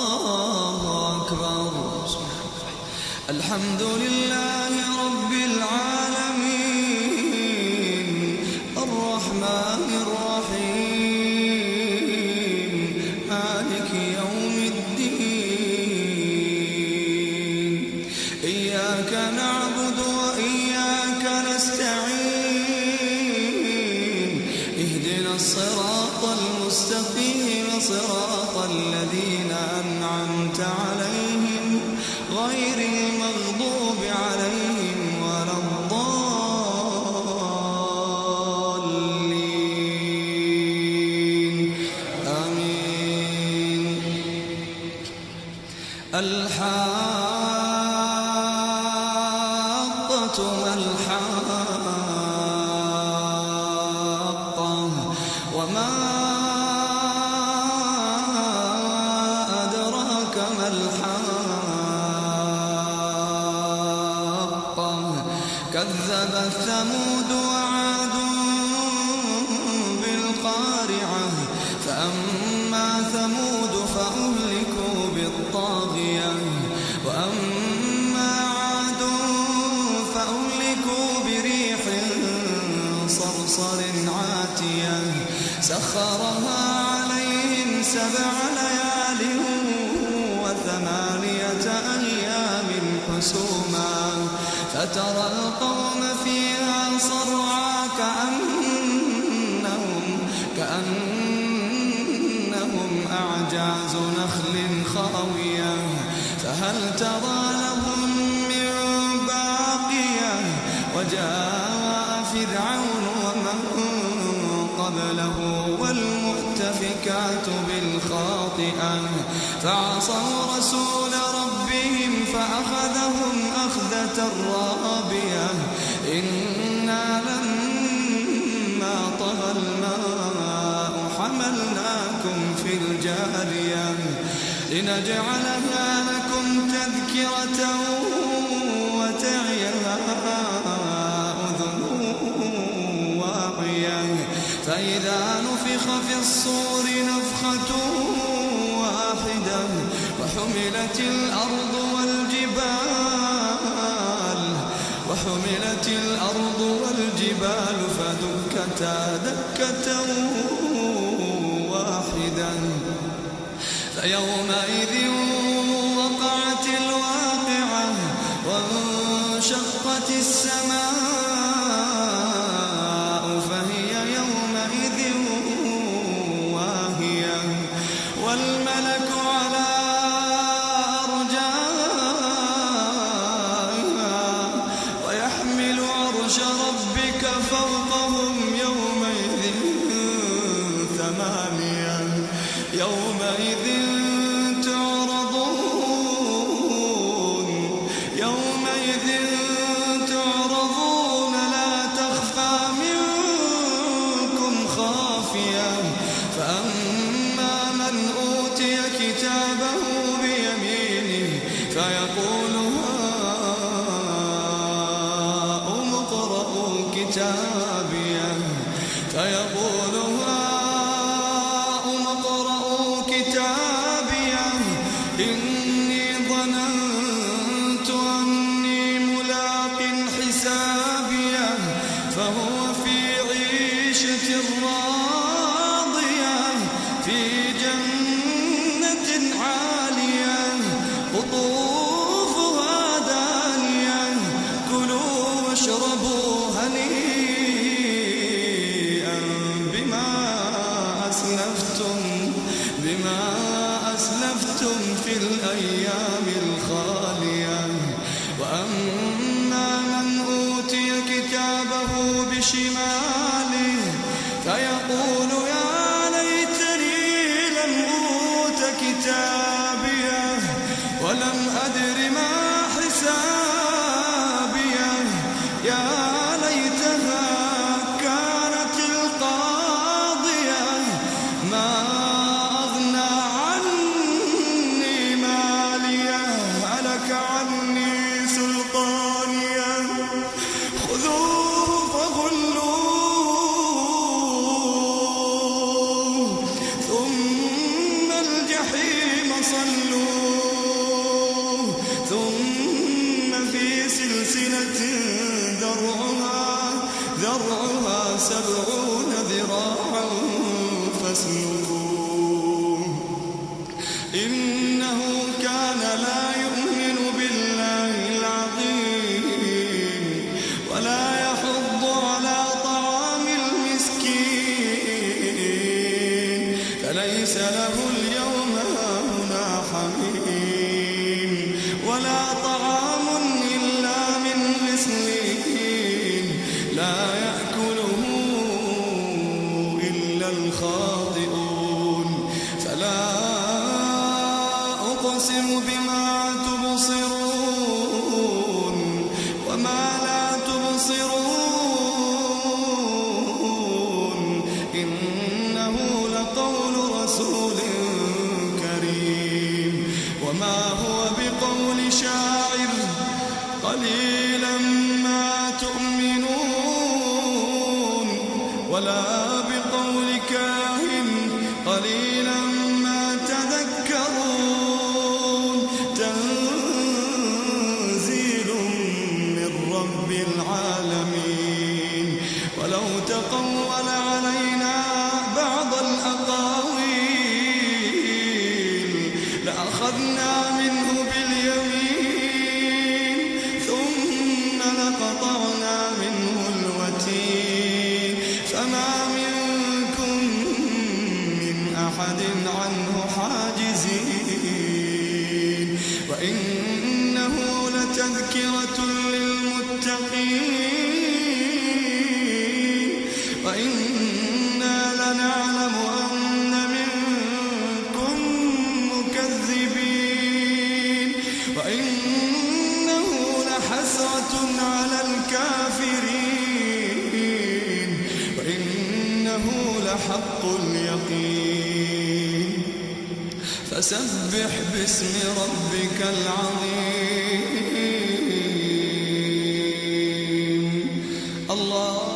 الله أكبر. الحمد لله رب العالمين الرحمن الرحيم مالك يوم الدين إياك نعبد وإياك نستعين اهدنا الصراط المستقيم صراط الذين أنعمت عليهم غير المغضوب عليهم ولا الضالين آمين. الحاقة ما الحاقة وما أدراك ما الحاقة كذبت ثمود وعاد بالقارعة فأما ثمود فأهلكوا بالطاغية وأما عاد فأهلكوا بريح صرصر عاتية سخرها عليهم 7 ليال و8 أيام حسوما فترى القوم فيها صرعى كأنهم أعجاز نخل خاوية فهل ترى لهم من باقية وجاء فرعون ومن قبله والمؤتفكات بالخاطئة فعصوا رسول ربهم فأخذهم أخذة رابية إنا لما طغى الماء حملناكم في الجارية لنجعلها لكم تذكرة وتعيها أذن واعية فإذا نفخ في الصور نفخة واحدة وحملت الأرض والجبال فدكتا دكة واحدة فيومئذ وقعت الواقعة وانشقت السماء فهي يومئذ واهية والملك على أرجائها ويحمل عرش ربك فوقهم يومئذ 8 يومئذ تعرضون لا تخفى منكم خافية فأما من أوتي كتابه بيمينه فيقول هاؤم اقرءوا كتابيه إني ظننت أني ملاق حسابيه فهو في عيشة راضية في جنة عالية قطوفها دانية كلوا واشربوا هنيئا بما أسلفتم في الأيام الخالية وأما من أوتي كتابه بشماله فيقول يا ليتني لم أوت كتابيه ولم أدر ما حسابيه يا ليتها كانت القاضية ما عني سلطانيا خذوه فغلوه ثم صلوه ثم في سلسلة ذرعها 70 ذراعا فاسلكوه إنه كان لا يؤمن بالله العظيم ولا يحض على طعام المسكين فليس له اليوم هاهنا حميم ولا طعام إلا من غسلين لا يأكله إلا الخاطئون فلا أقسم بما تبصرون وما لا تبصرون إنه لقول رسول كريم وما هو بقول شاعر قليلا ما تؤمنون ولا بقول كاهن قليلا ما تذكرون تنزيل من رب العالمين ولو تقول علينا بعض الأقاويل لأخذنا منه باليمين ثم لقطعنا منه الوتين فما منكم من أحد عنه حاجزين وإنه لتذكرة للمتقين وإنا لنعلم أن منكم مكذبين وإنه لحسرة على الكافرين وإنه لحق اليقين فسبح باسم ربك العظيم الله